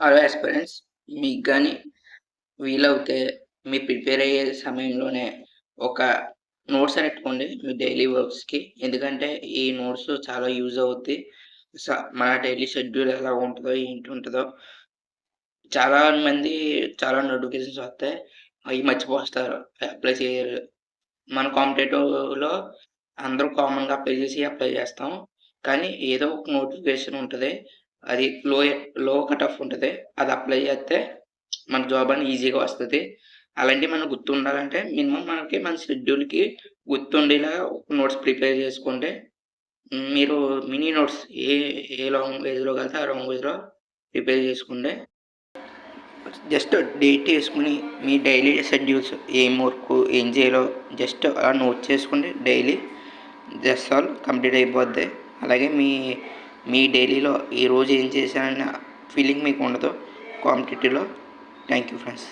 Hello aspirants, మీకు గాని వీలవుతే మీరు ప్రిపేర్ అయ్యే సమయంలోనే ఒక నోట్స్ అని పెట్టుకోండి మీ డైలీ వర్క్స్‌కి. ఎందుకంటే ఈ నోట్స్ చాలా యూజ్ అవుద్ది. మన డైలీ షెడ్యూల్ ఎలా ఉంటదో, ఏంటి ఉంటదో చాలా మంది చాలా నోటిఫికేషన్స్ వస్తాయి. అయి మర్చిపోస్తారు. అప్లై చేయరు. మన కాంపిటేటివ్‌లో అందరూ కామన్‌గా అప్లై చేస్తాం. కానీ ఏదో ఒక నోటిఫికేషన్ ఉంటది. అది లో కట్ ఆఫ్ ఉంటది. అది అప్లై చేస్తే మన జాబ్ అని ఈజీగా వస్తది. అలాంటివి మనకు గుర్తుండాలంటే మినిమమ్ మనకి మన షెడ్యూల్‌కి గుర్తుండేలా నోట్స్ ప్రిపేర్ చేసుకుంటే మీరు మినీ నోట్స్ ఏ ఏ లాంగ్వేజ్‌లోకెళ్తే ఆ లాంగ్వేజ్‌లో ప్రిపేర్ చేసుకుంటే జస్ట్ డేట్ ఏసుకొని మీ డైలీ షెడ్యూల్స్ ఏం వర్కు, ఏం చేయాలో జస్ట్ అలా నోట్ చేసుకుంటే డైలీ జస్ట్ ఆల్ కంప్లీట్ అయిపోద్ది. అలాగే మీ డైలీలో ఈరోజు ఏం చేశానన్న ఫీలింగ్ మీకు ఉండదు కాంపిటీటివ్‌లో. Thank you friends.